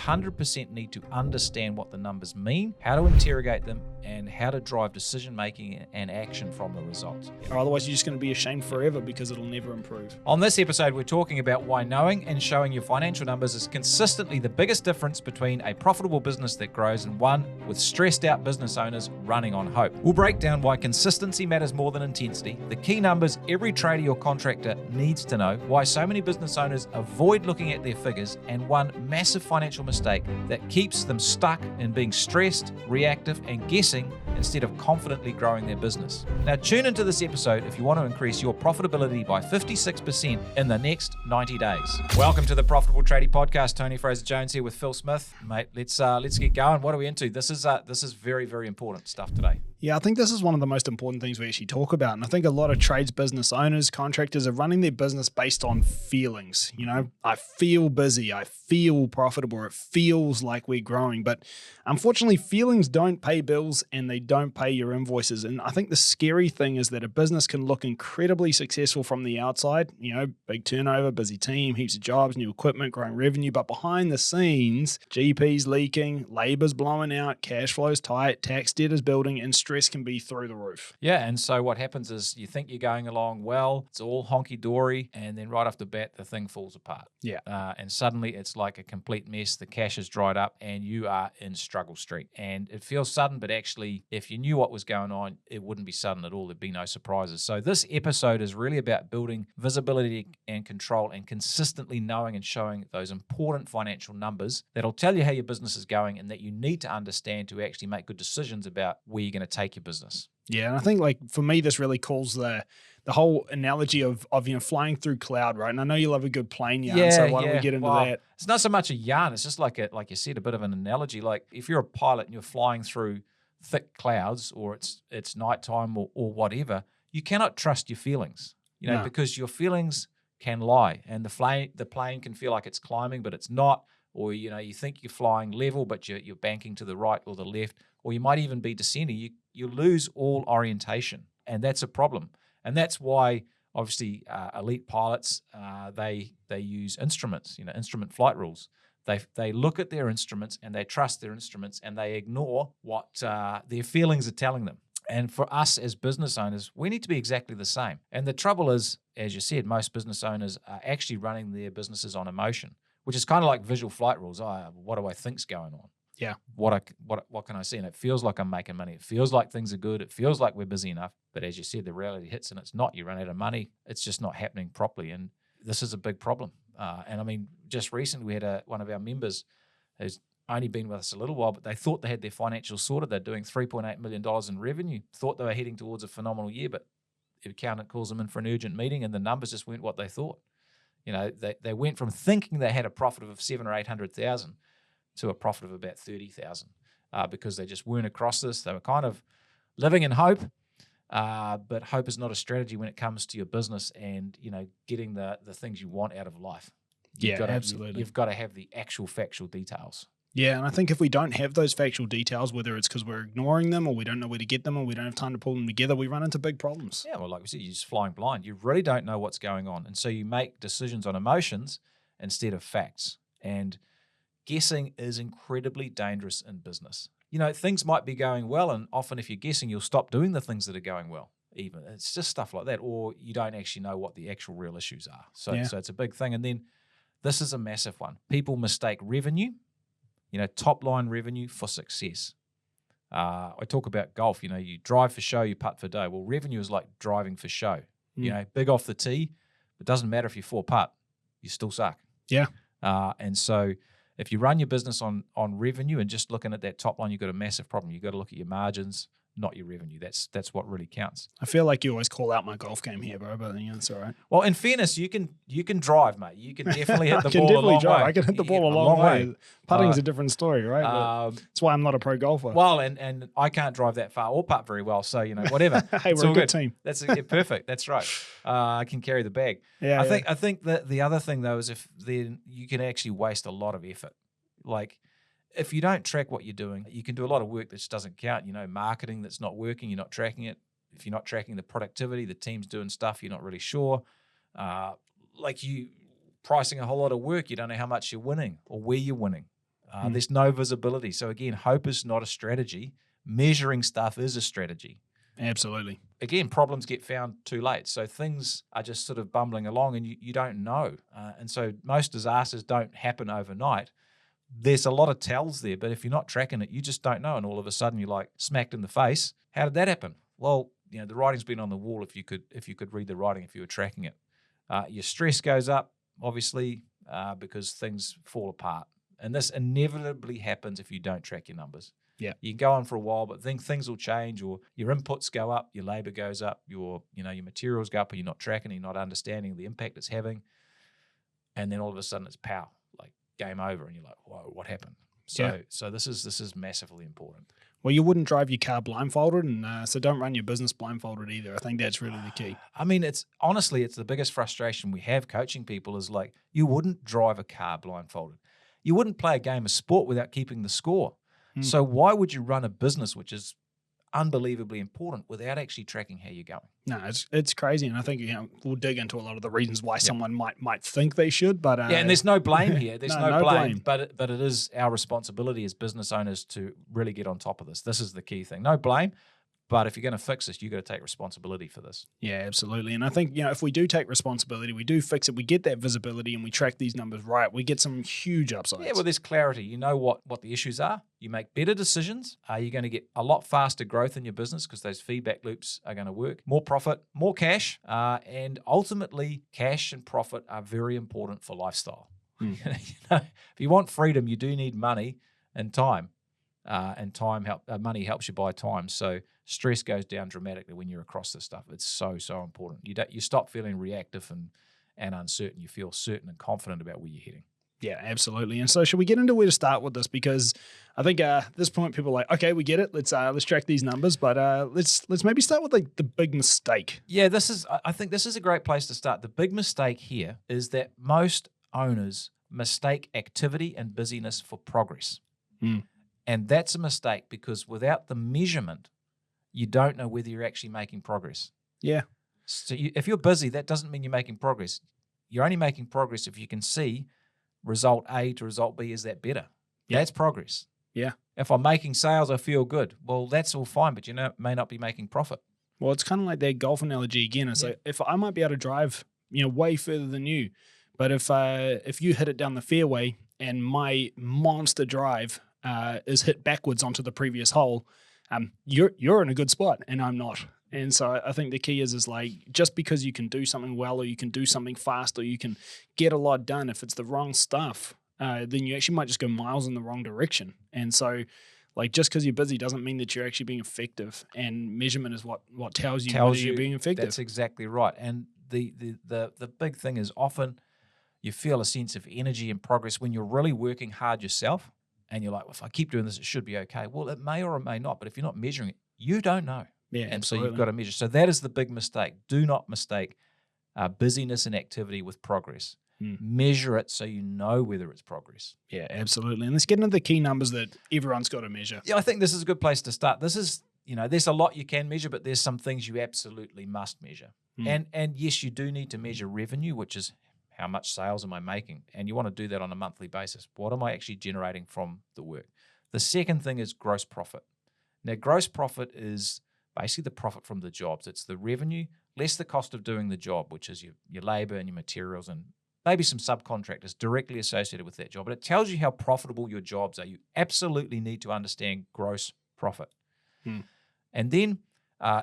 100% need to understand what the numbers mean, how to interrogate them, and how to drive decision-making and action from the results. Or otherwise you're just going to be ashamed forever because it'll never improve. On this episode, we're talking about why knowing and showing your financial numbers is consistently the biggest difference between a profitable business that grows and one with stressed out business owners running on hope. We'll break down why consistency matters more than intensity, the key numbers every tradie or contractor needs to know, why so many business owners avoid looking at their figures, and one massive financial mistake that keeps them stuck in being stressed, reactive, and guessing instead of confidently growing their business. Now tune into this episode if you want to increase your profitability by 56% in the next 90 days. Welcome to the Profitable Tradie Podcast. Tony Fraser-Jones here with Phil Smith. Mate, let's get going. What are we into? This is very, very important stuff today. Yeah, I think this is one of the most important things we actually talk about. And I think a lot of trades business owners, contractors are running their business based on feelings. You know, I feel busy, I feel profitable, it feels like we're growing. But unfortunately, feelings don't pay bills and they don't pay your invoices. And I think the scary thing is that a business can look incredibly successful from the outside, you know, big turnover, busy team, heaps of jobs, new equipment, growing revenue. But behind the scenes, GP's leaking, labor's blowing out, cash flow's tight, tax debt is building, and stress can be through the roof. Yeah, and so what happens is you think you're going along well, it's all honky-dory, and then right off the bat, the thing falls apart. Yeah. And suddenly it's like a complete mess. The cash is dried up and you are in struggle street. And it feels sudden, but actually, if you knew what was going on, it wouldn't be sudden at all. There'd be no surprises. So this episode is really about building visibility and control and consistently knowing and showing those important financial numbers that'll tell you how your business is going and that you need to understand to actually make good decisions about where you're going to take your business. Yeah, and I think like for me, this really calls the whole analogy of you know flying through cloud, right? And I know you love a good plane yarn, so why don't we get into that? It's not so much a yarn; it's just like you said, a bit of an analogy. Like if you're a pilot and you're flying through thick clouds, or it's nighttime or whatever, you cannot trust your feelings, you know, because your feelings can lie, and the plane can feel like it's climbing, but it's not. Or, you know, you think you're flying level, but you're banking to the right or the left, or you might even be descending. You lose all orientation, and that's a problem. And that's why, obviously, elite pilots, they use instruments, you know, instrument flight rules. They look at their instruments, and they trust their instruments, and they ignore what their feelings are telling them. And for us as business owners, we need to be exactly the same. And the trouble is, as you said, most business owners are actually running their businesses on emotion, which is kind of like visual flight rules. What do I think's going on? Yeah. What can I see? And it feels like I'm making money. It feels like things are good. It feels like we're busy enough. But as you said, the reality hits and it's not. You run out of money. It's just not happening properly. And this is a big problem. And I mean, just recently we had one of our members who's only been with us a little while, but they thought they had their financials sorted. They're doing $3.8 million in revenue, thought they were heading towards a phenomenal year, but the accountant calls them in for an urgent meeting and the numbers just weren't what they thought. You know, they went from thinking they had a profit of 700,000 or 800,000 to a profit of about 30,000 because they just weren't across this. They were kind of living in hope, but hope is not a strategy when it comes to your business and, you know, getting the things you want out of life. Absolutely. You've got to have the actual factual details. Yeah, and I think if we don't have those factual details, whether it's because we're ignoring them or we don't know where to get them or we don't have time to pull them together, we run into big problems. Yeah, well, like we said, you're just flying blind. You really don't know what's going on. And so you make decisions on emotions instead of facts. And guessing is incredibly dangerous in business. You know, things might be going well, and often if you're guessing, you'll stop doing the things that are going well. Even it's just stuff like that, or you don't actually know what the actual real issues are. So it's a big thing. And then this is a massive one. People mistake revenue, you know, top line revenue for success. I talk about golf, you know, you drive for show, you putt for dough. Well, revenue is like driving for show. You know, big off the tee, it doesn't matter if you 4-putt, you still suck. Yeah. And so if you run your business on revenue and just looking at that top line, you've got a massive problem. You've got to look at your margins, not your revenue. That's what really counts. I feel like you always call out my golf game here, bro, but yeah, that's all right. Well, in fairness, you can drive, mate. You can definitely hit the ball a long way. I can hit the ball a long way. Putting's a different story, right? That's why I'm not a pro golfer. Well, and I can't drive that far or putt very well, so, you know, whatever. Hey, we're a good team. That's perfect. That's right. I can carry the bag. Yeah, I think that the other thing, though, is if then you can actually waste a lot of effort. Like, if you don't track what you're doing, you can do a lot of work that just doesn't count. You know, marketing that's not working, you're not tracking it. If you're not tracking the productivity, the team's doing stuff you're not really sure. Like you pricing a whole lot of work, you don't know how much you're winning or where you're winning. There's no visibility. So again, hope is not a strategy. Measuring stuff is a strategy. Absolutely. Again, problems get found too late. So things are just sort of bumbling along and you don't know. And so most disasters don't happen overnight. There's a lot of tells there, but if you're not tracking it, you just don't know. And all of a sudden you're like smacked in the face. How did that happen? Well, the writing's been on the wall if you could read the writing, if you were tracking it. Your stress goes up, obviously, because things fall apart. And this inevitably happens if you don't track your numbers. Yeah. You can go on for a while, but then things will change, or your inputs go up, your labor goes up, your materials go up, and you're not tracking, you're not understanding the impact it's having. And then all of a sudden it's pow, like game over, and you're like, whoa, what happened? So this is massively important. Well, you wouldn't drive your car blindfolded, and so don't run your business blindfolded either. I think that's really the key. I mean, it's the biggest frustration we have coaching people is like, you wouldn't drive a car blindfolded. You wouldn't play a game of sport without keeping the score. So why would you run a business which is unbelievably important without actually tracking how you're going? No, it's crazy, and I think we'll dig into a lot of the reasons why someone might think they should, but and there's no blame here. There's no blame. But it is our responsibility as business owners to really get on top of this. This is the key thing. No blame. But if you're going to fix this, you've got to take responsibility for this. Yeah, absolutely. And I think, if we do take responsibility, we do fix it, we get that visibility and we track these numbers right, we get some huge upsides. Yeah, well, there's clarity. You know what the issues are. You make better decisions. You're going to get a lot faster growth in your business because those feedback loops are going to work. More profit, more cash, and ultimately cash and profit are very important for lifestyle. If you want freedom, you do need money and time. Money helps you buy time. So stress goes down dramatically when you're across this stuff. It's so important. You stop feeling reactive and uncertain. You feel certain and confident about where you're heading. Yeah, absolutely. And so should we get into where to start with this? Because I think at this point people are like, okay, we get it. Let's track these numbers, but let's maybe start with like the big mistake. Yeah, I think this is a great place to start. The big mistake here is that most owners mistake activity and busyness for progress. And that's a mistake because without the measurement, you don't know whether you're actually making progress. Yeah. So if you're busy, that doesn't mean you're making progress. You're only making progress if you can see result A to result B. Is that better? Yeah. That's progress. Yeah. If I'm making sales, I feel good. Well, that's all fine, but may not be making profit. Well, it's kind of like that golf analogy again. It's like if I might be able to drive, way further than you, but if you hit it down the fairway and my monster drive is hit backwards onto the previous hole, you're in a good spot and I'm not. And so I think the key is like, just because you can do something well or you can do something fast or you can get a lot done, if it's the wrong stuff, then you actually might just go miles in the wrong direction. And so like just because you're busy doesn't mean that you're actually being effective, and measurement is what tells you whether you're being effective. That's exactly right. And the big thing is often you feel a sense of energy and progress when you're really working hard yourself. And you're like, well, if I keep doing this, it should be okay. Well, it may or it may not, but if you're not measuring it, you don't know. Yeah, and absolutely. So you've got to measure. So that is the big mistake. Do not mistake busyness and activity with progress. Measure it so you know whether it's progress. Yeah, absolutely. And let's get into the key numbers that everyone's got to measure. Yeah, I think this is a good place to start. This is, there's a lot you can measure, but there's some things you absolutely must measure. And yes, you do need to measure revenue, which is how much sales am I making? And you want to do that on a monthly basis. What am I actually generating from the work? The second thing is gross profit. Now, gross profit is basically the profit from the jobs. It's the revenue less the cost of doing the job, which is your labor and your materials and maybe some subcontractors directly associated with that job. But it tells you how profitable your jobs are. You absolutely need to understand gross profit. And then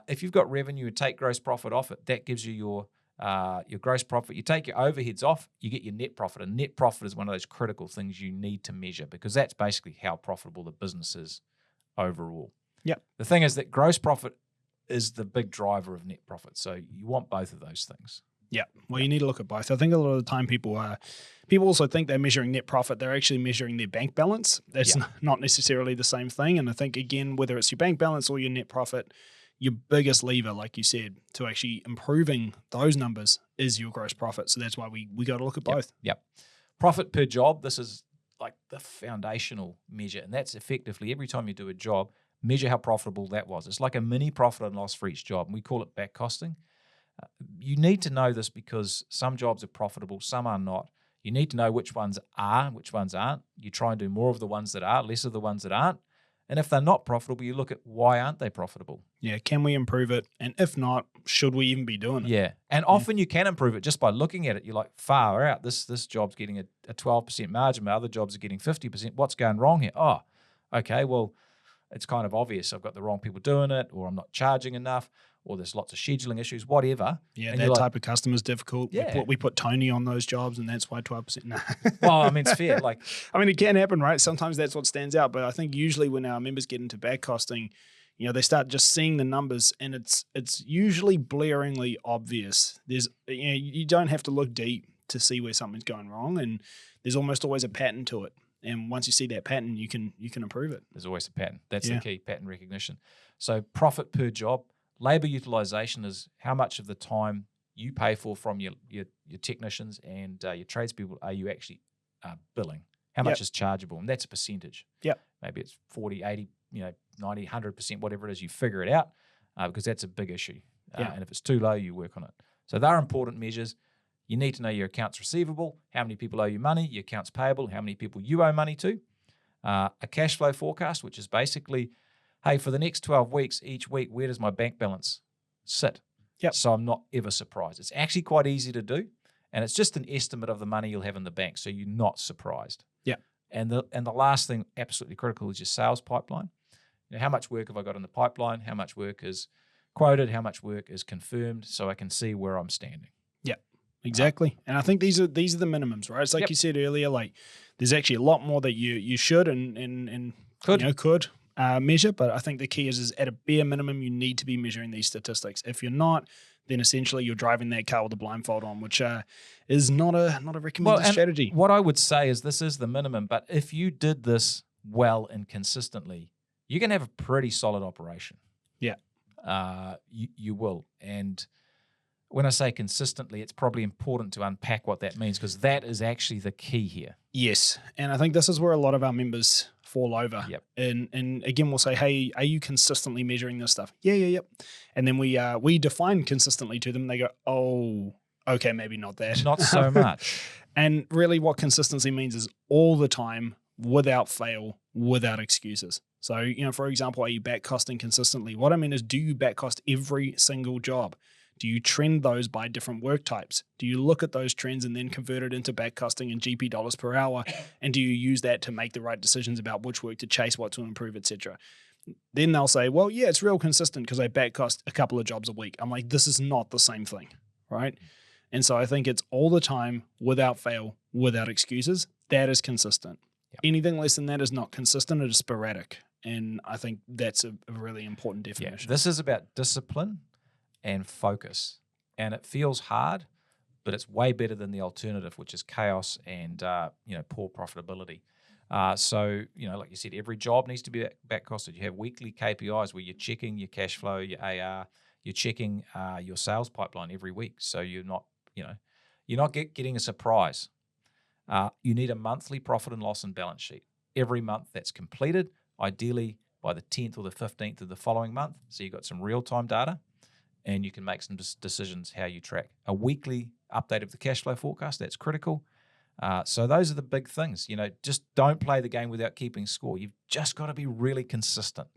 if you've got revenue and take gross profit off it, that gives you your gross profit. You take your overheads off, you get your net profit. And net profit is one of those critical things you need to measure because that's basically how profitable the business is overall. Yep. The thing is that gross profit is the big driver of net profit. So you want both of those things. Yeah. Well, you need to look at both. I think a lot of the time people also think they're measuring net profit. They're actually measuring their bank balance. That's not necessarily the same thing. And I think, again, whether it's your bank balance or your net profit, your biggest lever, like you said, to actually improving those numbers is your gross profit. So that's why we got to look at both. Yep. Profit per job, this is like the foundational measure. And that's effectively every time you do a job, measure how profitable that was. It's like a mini profit and loss for each job. And we call it back costing. You need to know this because some jobs are profitable, some are not. You need to know which ones are, which ones aren't. You try and do more of the ones that are, less of the ones that aren't. And if they're not profitable, you look at why aren't they profitable? Yeah, can we improve it? And if not, should we even be doing it? Yeah. And often you can improve it just by looking at it. You're like, far out. This job's getting a 12% margin. My other jobs are getting 50%. What's going wrong here? Oh, okay, well, it's kind of obvious. I've got the wrong people doing it, or I'm not charging enough, or there's lots of scheduling issues, whatever. Yeah, and that type of customer is difficult. Yeah. We put Tony on those jobs, and that's why 12%. Nah. Well, I mean, it's fair. Like, I mean, it can happen, right? Sometimes that's what stands out. But I think usually when our members get into back costing, they start just seeing the numbers, and it's usually blaringly obvious. You don't have to look deep to see where something's going wrong, and there's almost always a pattern to it. And once you see that pattern, you can improve it. There's always a pattern. That's the key, pattern recognition. So profit per job, labor utilization is how much of the time you pay for from your technicians and your tradespeople are you actually billing. How much is chargeable? And that's a percentage. Yep. Maybe it's 40, 80, 90, 100%, whatever it is, you figure it out because that's a big issue. And if it's too low, you work on it. So they're important measures. You need to know your accounts receivable, how many people owe you money, your accounts payable, how many people you owe money to. A cash flow forecast, which is basically, hey, for the next 12 weeks, each week, where does my bank balance sit? Yep. So I'm not ever surprised. It's actually quite easy to do, and it's just an estimate of the money you'll have in the bank, so you're not surprised. Yeah. And the last thing, absolutely critical, is your sales pipeline. How much work have I got in the pipeline? How much work is quoted? How much work is confirmed? So I can see where I'm standing. Exactly. And I think these are the minimums, right? It's like you said earlier, like there's actually a lot more that you should and could measure, but I think the key is at a bare minimum, you need to be measuring these statistics. If you're not, then essentially you're driving that car with a blindfold on, which is not a recommended strategy. What I would say is this is the minimum, but if you did this well and consistently, you're going to have a pretty solid operation. Yeah. You will. And when I say consistently, it's probably important to unpack what that means because that is actually the key here. Yes. And I think this is where a lot of our members fall over. Yep. And again, we'll say, hey, are you consistently measuring this stuff? Yeah. And then we define consistently to them. They go, oh, okay, maybe not that. Not so much. And really what consistency means is all the time, without fail, without excuses. So, for example, are you back costing consistently? What I mean is, do you back cost every single job? Do you trend those by different work types? Do you look at those trends and then convert it into back costing and GP dollars per hour? And do you use that to make the right decisions about which work to chase, what to improve, etc.? Then they'll say, well, yeah, it's real consistent because I back cost a couple of jobs a week. I'm like, this is not the same thing, right? And so I think it's all the time, without fail, without excuses. That is consistent. Yep. Anything less than that is not consistent. It is sporadic. And I think that's a really important definition. Yeah. This is about discipline and focus. And it feels hard, but it's way better than the alternative, which is chaos and poor profitability. So, like you said, every job needs to be back costed. You have weekly KPIs where you're checking your cash flow, your AR, you're checking your sales pipeline every week. So you're not getting a surprise. You need a monthly profit and loss and balance sheet. Every month that's completed, ideally by the 10th or the 15th of the following month. So you've got some real-time data. And you can make some decisions how you track. A weekly update of the cash flow forecast, that's critical. So those are the big things. Just don't play the game without keeping score. You've just got to be really consistent.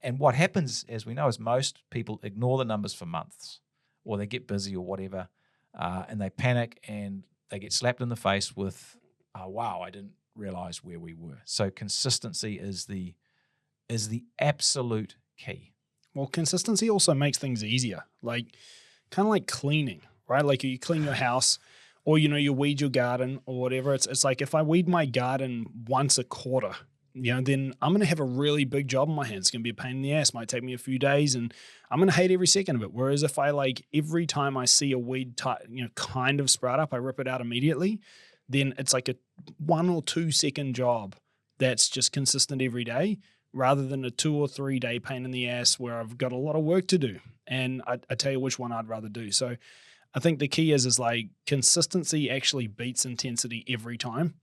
And what happens, as we know, is most people ignore the numbers for months, or they get busy or whatever, and they panic and they get slapped in the face with, oh, wow, I didn't realize where we were. So consistency is the absolute key. Well, consistency also makes things easier, kind of like cleaning, right? Like you clean your house or, you weed your garden or whatever. It's like if I weed my garden once a quarter, then I'm going to have a really big job in my hands. It's going to be a pain in the ass. Might take me a few days and I'm going to hate every second of it. Whereas if I every time I see a weed kind of sprout up, I rip it out immediately, then it's like a 1 or 2 second job that's just consistent every day, rather than a 2 or 3 day pain in the ass where I've got a lot of work to do. And I tell you which one I'd rather do. So I think the key is consistency actually beats intensity every time.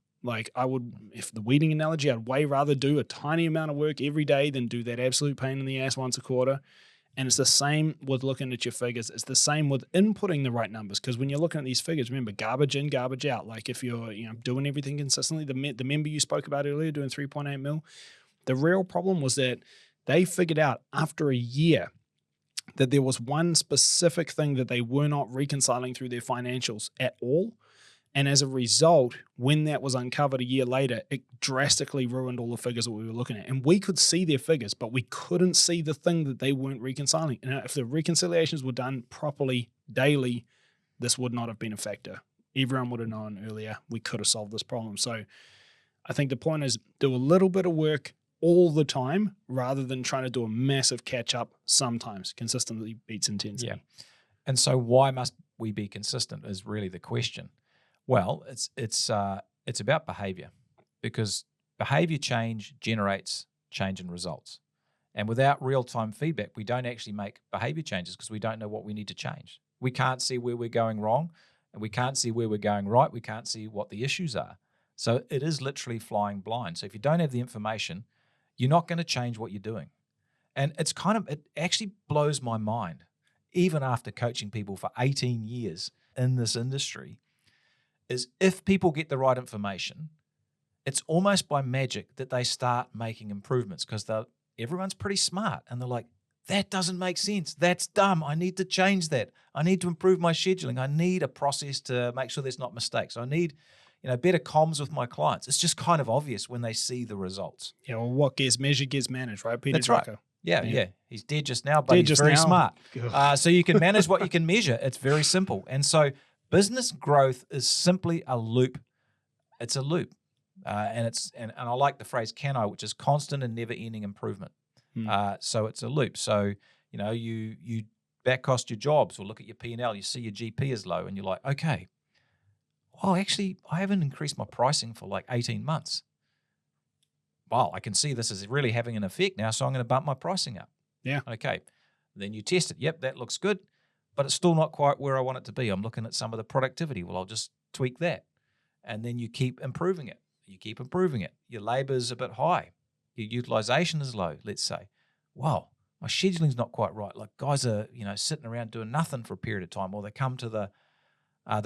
I would, if the weeding analogy, I'd way rather do a tiny amount of work every day than do that absolute pain in the ass once a quarter. And it's the same with looking at your figures. It's the same with inputting the right numbers. Because when you're looking at these figures, remember, garbage in, garbage out. Like if you're doing everything consistently, the member you spoke about earlier doing 3.8 mil, the real problem was that they figured out after a year that there was one specific thing that they were not reconciling through their financials at all. And as a result, when that was uncovered a year later, it drastically ruined all the figures that we were looking at. And we could see their figures, but we couldn't see the thing that they weren't reconciling. And if the reconciliations were done properly daily, this would not have been a factor. Everyone would have known earlier we could have solved this problem. So I think the point is do a little bit of work all the time rather than trying to do a massive catch up sometimes. Consistently beats intensity. Yeah. And so why must we be consistent is really the question. Well, it's about behavior, because behavior change generates change in results. And without real-time feedback, we don't actually make behavior changes because we don't know what we need to change. We can't see where we're going wrong, and we can't see where we're going right. We can't see what the issues are. So it is literally flying blind. So if you don't have the information, you're not going to change what you're doing. And it actually blows my mind, even after coaching people for 18 years in this industry, is if people get the right information, it's almost by magic that they start making improvements because everyone's pretty smart and they're like, that doesn't make sense. That's dumb. I need to change that. I need to improve my scheduling. I need a process to make sure there's not mistakes. I need, better comms with my clients. It's just kind of obvious when they see the results. Yeah, well, what gets measured gets managed, right? Peter That's Drucker. right. Yeah. He's dead just now, but he's very smart. So you can manage what you can measure. It's very simple. And so business growth is simply a loop. It's a loop. And I like the phrase CANO, which is constant and never-ending improvement. So it's a loop. So, you back cost your jobs or look at your P&L, you see your GP is low and you're like, okay, well, actually, I haven't increased my pricing for like 18 months. Well, I can see this is really having an effect now, so I'm going to bump my pricing up. Yeah. Okay. Then you test it. Yep, that looks good, but it's still not quite where I want it to be. I'm looking at some of the productivity. Well, I'll just tweak that. And then you keep improving it. You keep improving it. Your labor is a bit high. Your utilization is low, let's say. Wow, my scheduling's not quite right. Like guys are, sitting around doing nothing for a period of time, or they come to the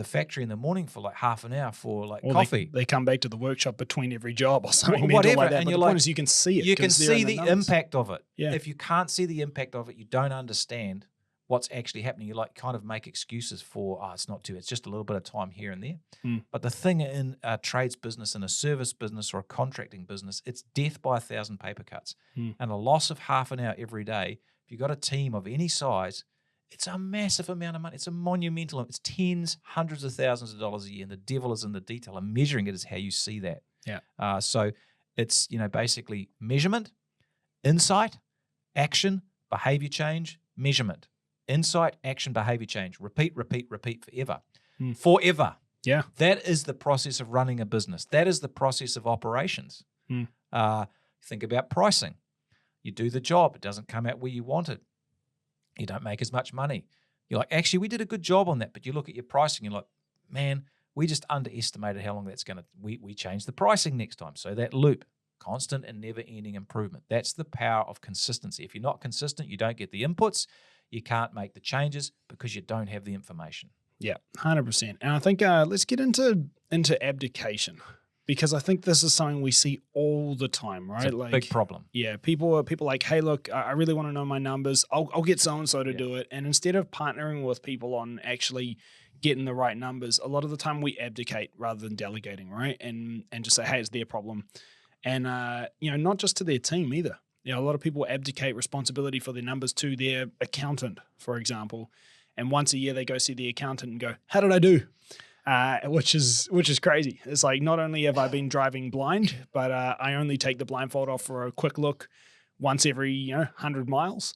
factory in the morning for like half an hour for like coffee. They come back to the workshop between every job or something. Whatever. Like that. And but you're the like, point is you can see it. You can see the impact of it. Yeah. If you can't see the impact of it, you don't understand what's actually happening. You like kind of make excuses for, it's not too, it's just a little bit of time here and there. But the thing in a trades business, in a service business or a contracting business, it's death by 1,000 paper cuts. And a loss of half an hour every day, if you've got a team of any size, it's a massive amount of money. It's a monumental, it's tens, hundreds of thousands of dollars a year. And the devil is in the detail. And measuring it is how you see that. Yeah. So it's, basically measurement, insight, action, behavior change, measurement. Insight, action, behavior change. Repeat, repeat, repeat forever. Forever. Yeah. That is the process of running a business. That is the process of operations. Think about pricing. You do the job. It doesn't come out where you want it. You don't make as much money. You're like, actually, we did a good job on that. But you look at your pricing, you're like, man, we just underestimated how long that's going to, we changed the pricing next time. So that loop, constant and never-ending improvement. That's the power of consistency. If you're not consistent, you don't get the inputs. You can't make the changes because you don't have the information. Yeah, 100%. And I think let's get into abdication, because I think this is something we see all the time, right? It's a big problem. Yeah, people are like, hey, look, I really want to know my numbers. I'll get so-and-so to do it. And instead of partnering with people on actually getting the right numbers, a lot of the time we abdicate rather than delegating, right? And just say, hey, it's their problem. And, not just to their team either. A lot of people abdicate responsibility for their numbers to their accountant, for example. And once a year they go see the accountant and go, how did I do? Which is crazy. It's like, not only have I been driving blind, but I only take the blindfold off for a quick look once every 100 miles.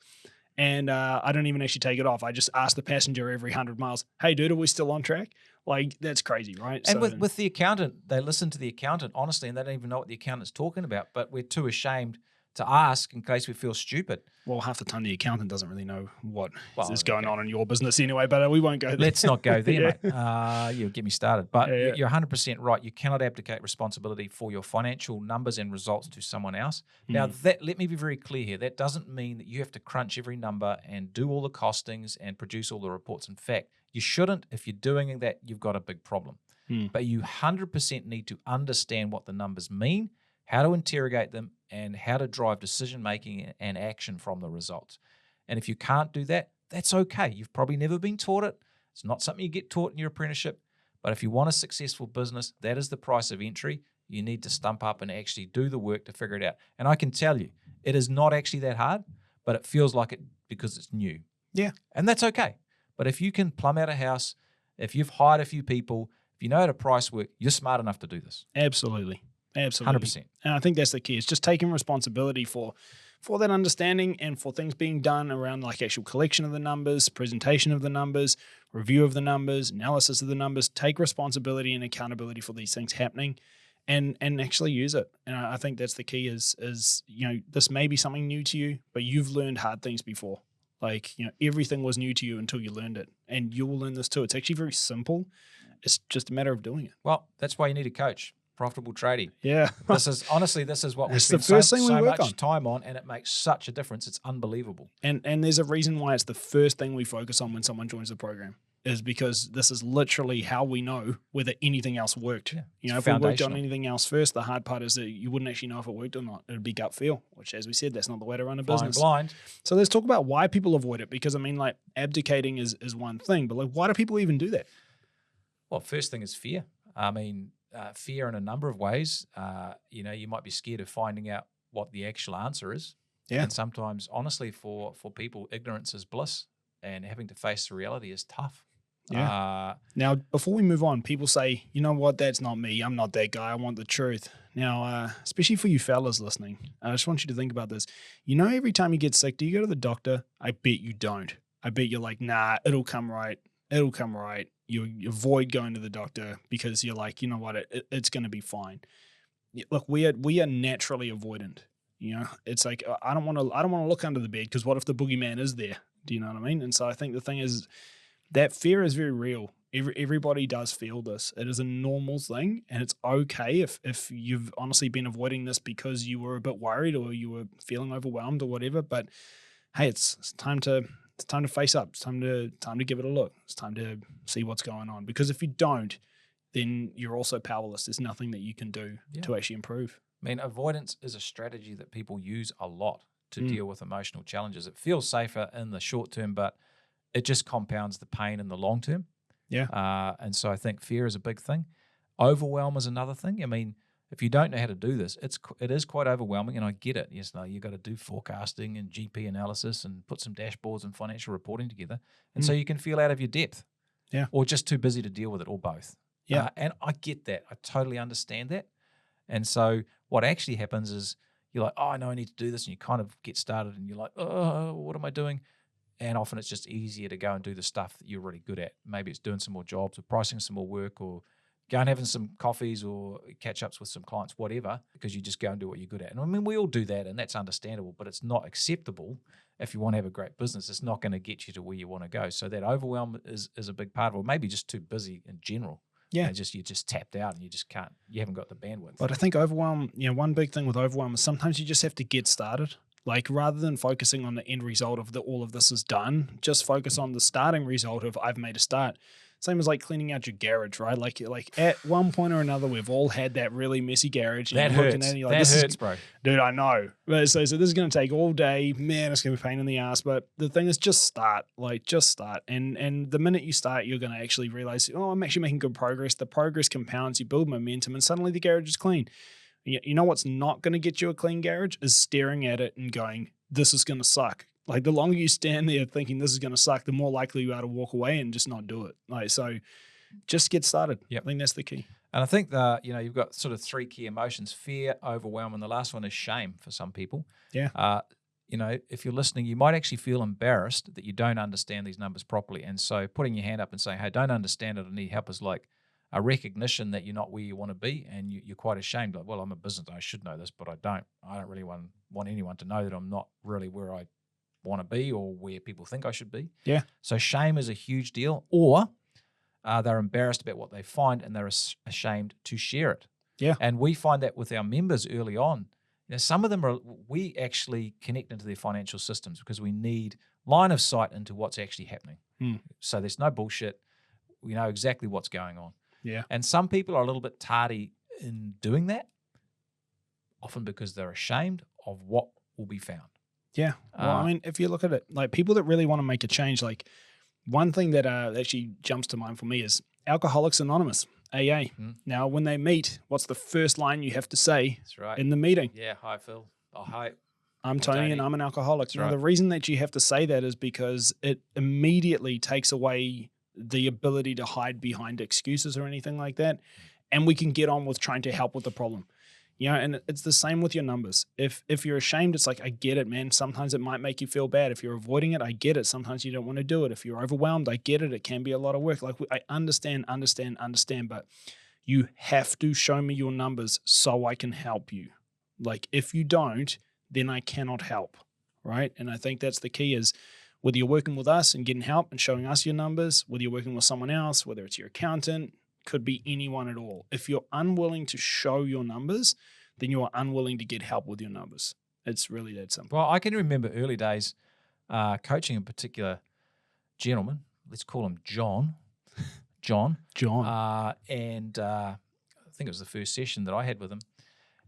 And I don't even actually take it off. I just ask the passenger every 100 miles, hey, dude, are we still on track? Like, that's crazy, right? And with the accountant, they listen to the accountant, honestly, and they don't even know what the accountant's talking about, but we're too ashamed to ask in case we feel stupid. Well, half the time the accountant doesn't really know what is Well, going on in your business anyway, but we won't go there. Let's not go there, Yeah. mate. You'll get me started. But Yeah. you're 100% right. You cannot abdicate responsibility for your financial numbers and results to someone else. Now, let me be very clear here. That doesn't mean that you have to crunch every number and do all the costings and produce all the reports. In fact, you shouldn't. If you're doing that, you've got a big problem. But you 100% need to understand what the numbers mean, how to interrogate them, and how to drive decision-making and action from the results. And if you can't do that, that's okay. You've probably never been taught it. It's not something you get taught in your apprenticeship. But if you want a successful business, that is the price of entry. You need to stump up and actually do the work to figure it out. And I can tell you, it is not actually that hard, but it feels like it because it's new. Yeah. And that's okay. But if you can plumb out a house, if you've hired a few people, if you know how to price work, you're smart enough to do this. Absolutely. 100%. And I think that's the key. It's just taking responsibility for that understanding and for things being done around like actual collection of the numbers, presentation of the numbers, review of the numbers, analysis of the numbers. Take responsibility and accountability for these things happening and actually use it. And I think that's the key is this may be something new to you, but you've learned hard things before. Like, everything was new to you until you learned it. And you will learn this too. It's actually very simple. It's just a matter of doing it. Well, that's why you need a coach. Profitable Tradie. Yeah. This is what we spend so much time on, and it makes such a difference. It's unbelievable. And there's a reason why it's the first thing we focus on when someone joins the program, is because this is literally how we know whether anything else worked. Yeah, if we worked on anything else first, the hard part is that you wouldn't actually know if it worked or not. It would be gut feel, which, as we said, that's not the way to run a business. Blind. So let's talk about why people avoid it, because abdicating is one thing, but why do people even do that? Well, first thing is fear. Fear in a number of ways. You might be scared of finding out what the actual answer is. Yeah. And sometimes, honestly, for people, ignorance is bliss, and having to face the reality is tough. Yeah. Now, before we move on, people say, you know what, that's not me. I'm not that guy. I want the truth. Now, especially for you fellas listening, I just want you to think about this. Every time you get sick, do you go to the doctor? I bet you don't. I bet you're like, nah, it'll come right. It'll come right. You avoid going to the doctor because you're like, you know what, it's going to be fine. Look, we are naturally avoidant. It's like, I don't want to look under the bed because what if the boogeyman is there? Do you know what I mean? And so I think the thing is that fear is very real. Everybody does feel this. It is a normal thing, and it's okay if you've honestly been avoiding this because you were a bit worried or you were feeling overwhelmed or whatever. But hey, it's time to face up. It's time to give it a look. It's time to see what's going on. Because if you don't, then you're also powerless. There's nothing that you can do to actually improve. I mean, avoidance is a strategy that people use a lot to deal with emotional challenges. It feels safer in the short term, but it just compounds the pain in the long term. Yeah. And so I think fear is a big thing. Overwhelm is another thing. I mean, if you don't know how to do this, it is quite overwhelming, and I get it. Yes, no, you've got to do forecasting and GP analysis and put some dashboards and financial reporting together, and so you can feel out of your depth, or just too busy to deal with it, or both. And I get that. I totally understand that. And so what actually happens is you're like, oh, I know I need to do this, and you kind of get started, and you're like, oh, what am I doing? And often it's just easier to go and do the stuff that you're really good at. Maybe it's doing some more jobs or pricing some more work or go and having some coffees or catch-ups with some clients, whatever, because you just go and do what you're good at. And I mean, we all do that, and that's understandable, but it's not acceptable if you want to have a great business. It's not going to get you to where you want to go. So that overwhelm is a big part of it, or maybe just too busy in general. Yeah. You're just tapped out and you haven't got the bandwidth. But I think overwhelm, one big thing with overwhelm is sometimes you just have to get started. Like, rather than focusing on the end result of all of this is done, just focus on the starting result of I've made a start. Same as like cleaning out your garage, right? Like at one point or another, we've all had that really messy garage. That hurts. That hurts, bro. Dude, I know. So this is going to take all day. Man, it's going to be a pain in the ass. But the thing is, just start. And the minute you start, you're going to actually realize, oh, I'm actually making good progress. The progress compounds. You build momentum, and suddenly the garage is clean. You know what's not going to get you a clean garage is staring at it and going, this is going to suck. Like, the longer you stand there thinking this is going to suck, the more likely you are to walk away and just not do it. So just get started. Yep. I think that's the key. And I think you've got sort of three key emotions: fear, overwhelm, and the last one is shame for some people. Yeah. If you're listening, you might actually feel embarrassed that you don't understand these numbers properly. And so putting your hand up and saying, hey, don't understand it, I need help, is like a recognition that you're not where you want to be, and you're quite ashamed. Like, well, I'm a business owner, I should know this, but I don't. I don't really want anyone to know that I'm not really where I want to be or where people think I should be. Yeah. So shame is a huge deal. Or they're embarrassed about what they find and they're ashamed to share it. Yeah. And we find that with our members early on. Some of them we actually connect into their financial systems because we need line of sight into what's actually happening. So there's no bullshit. We know exactly what's going on. Yeah. And some people are a little bit tardy in doing that, often because they're ashamed of what will be found. Yeah. Well, I mean, if you look at it, like people that really want to make a change, like one thing that actually jumps to mind for me is Alcoholics Anonymous, AA. Now, when they meet, what's the first line you have to say That's right. in the meeting? Yeah. Hi, Phil. Oh, hi. I'm Tony and I'm an alcoholic. Now, the reason that you have to say that is because it immediately takes away the ability to hide behind excuses or anything like that. And we can get on with trying to help with the problem. And it's the same with your numbers. If you're ashamed, it's like, I get it, man. Sometimes it might make you feel bad. If you're avoiding it, I get it. Sometimes you don't want to do it. If you're overwhelmed, I get it. It can be a lot of work. Like, I understand, but you have to show me your numbers so I can help you. Like, if you don't, then I cannot help, right? And I think that's the key is whether you're working with us and getting help and showing us your numbers, whether you're working with someone else, whether it's your accountant, could be anyone at all. If you're unwilling to show your numbers, then you are unwilling to get help with your numbers. It's really that simple. Well, I can remember early days coaching a particular gentleman. Let's call him John. And I think it was the first session that I had with him.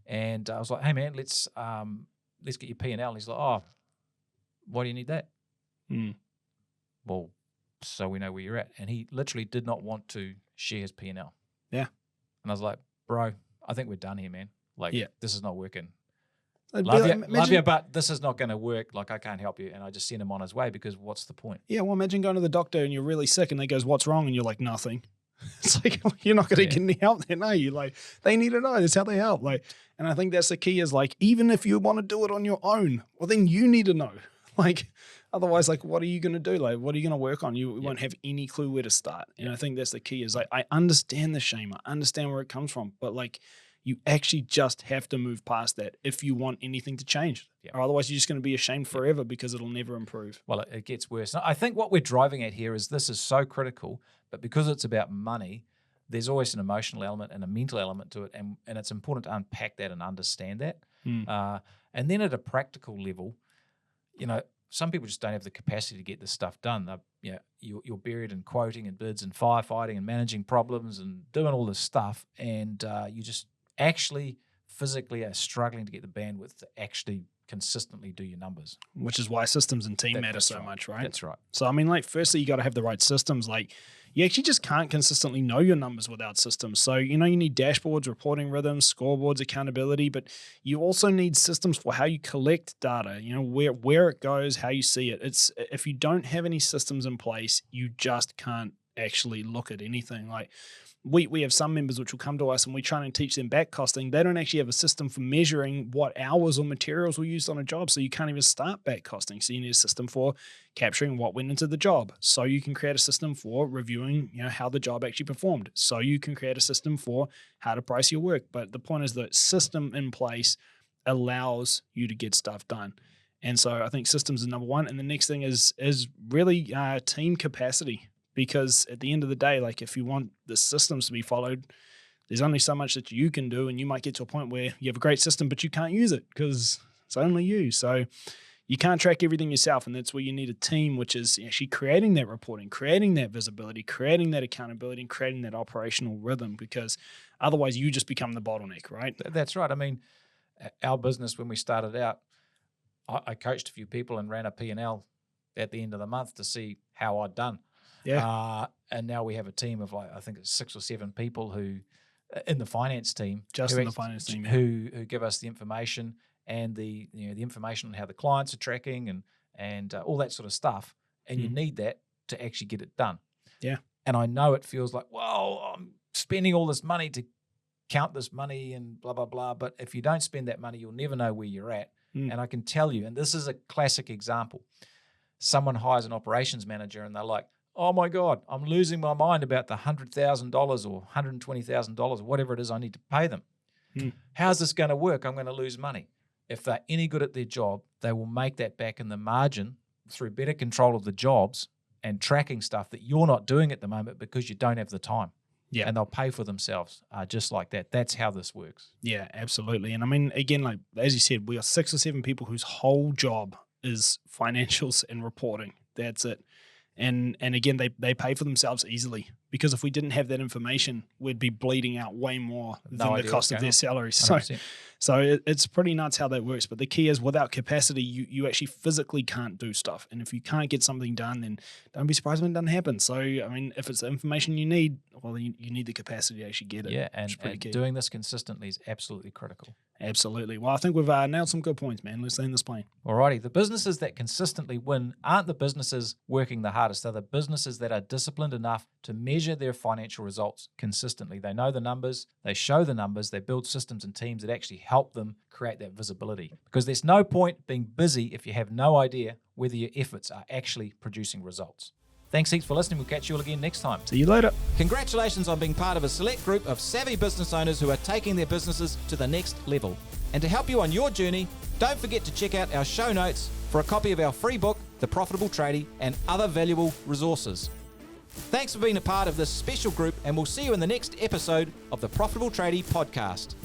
And I was like, hey, man, let's get your P&L. And he's like, oh, why do you need that? Well, so we know where you're at. And he literally did not want to share his P&L. Yeah. And I was like, bro, I think we're done here, man. Like, this is not working. Love you, but this is not going to work. Like, I can't help you. And I just sent him on his way because what's the point? Yeah, well, imagine going to the doctor and you're really sick and they goes, what's wrong? And you're like, nothing. It's like, you're not going to get any help then, are you? Like, they need to know. That's how they help. Like, and I think that's the key is like, even if you want to do it on your own, well, then you need to know. Like, otherwise, like, what are you going to do? Like, what are you going to work on? You won't have any clue where to start. And I think that's the key is like, I understand the shame. I understand where it comes from, but like, you actually just have to move past that if you want anything to change. Or otherwise, you're just going to be ashamed forever because it'll never improve. Well, it gets worse. I think what we're driving at here is this is so critical, but because it's about money, there's always an emotional element and a mental element to it, and it's important to unpack that and understand that. And then at a practical level, some people just don't have the capacity to get this stuff done. You're buried in quoting and bids and firefighting and managing problems and doing all this stuff, and you just actually physically are struggling to get the bandwidth to actually consistently do your numbers. Which is why systems and team matter so much, right? That's right. So, I mean, like, firstly, you got to have the right systems. Like, you actually just can't consistently know your numbers without systems. So, you need dashboards, reporting rhythms, scoreboards, accountability, but you also need systems for how you collect data, where it goes, how you see it. It's if you don't have any systems in place, you just can't actually look at anything. Like, we have some members which will come to us and we try and teach them back costing. They don't actually have a system for measuring what hours or materials were used on a job. So you can't even start back costing. So you need a system for capturing what went into the job. So you can create a system for reviewing, how the job actually performed. So you can create a system for how to price your work. But the point is the system in place allows you to get stuff done. And so I think systems is number one. And the next thing is really team capacity. Because at the end of the day, like if you want the systems to be followed, there's only so much that you can do. And you might get to a point where you have a great system, but you can't use it because it's only you. So you can't track everything yourself. And that's where you need a team, which is actually creating that reporting, creating that visibility, creating that accountability, and creating that operational rhythm, because otherwise you just become the bottleneck, right? That's right. I mean, our business, when we started out, I coached a few people and ran a P&L at the end of the month to see how I'd done. Yeah. And now we have a team of I think it's 6 or 7 people who in the finance team, who give us the information and the information on how the clients are tracking and all that sort of stuff. And you need that to actually get it done. Yeah. And I know it feels like, well, I'm spending all this money to count this money and blah, blah, blah. But if you don't spend that money, you'll never know where you're at. And I can tell you, and this is a classic example. Someone hires an operations manager and they're like, oh my God, I'm losing my mind about the $100,000 or $120,000 or whatever it is I need to pay them. How's this going to work? I'm going to lose money. If they're any good at their job, they will make that back in the margin through better control of the jobs and tracking stuff that you're not doing at the moment because you don't have the time. Yeah. And they'll pay for themselves just like that. That's how this works. Yeah, absolutely. And I mean, again, like as you said, we are 6 or 7 people whose whole job is financials and reporting. That's it. And again, they pay for themselves easily, because if we didn't have that information, we'd be bleeding out way more than the cost of their salaries. So it's pretty nuts how that works. But the key is, without capacity, you actually physically can't do stuff. And if you can't get something done, then don't be surprised when it doesn't happen. So, I mean, if it's the information you need, well, you need the capacity to actually get it. Yeah, and doing this consistently is absolutely critical. Absolutely. Well, I think we've nailed some good points, man. Let's land this plane. Alrighty. The businesses that consistently win aren't the businesses working the hardest. They're the businesses that are disciplined enough to measure their financial results consistently. They know the numbers, they show the numbers, they build systems and teams that actually help them create that visibility. Because there's no point being busy if you have no idea whether your efforts are actually producing results. Thanks heaps for listening. We'll catch you all again next time. See you later. Congratulations on being part of a select group of savvy business owners who are taking their businesses to the next level. And to help you on your journey, don't forget to check out our show notes for a copy of our free book, The Profitable Tradie, and other valuable resources. Thanks for being a part of this special group, and we'll see you in the next episode of the Profitable Tradie podcast.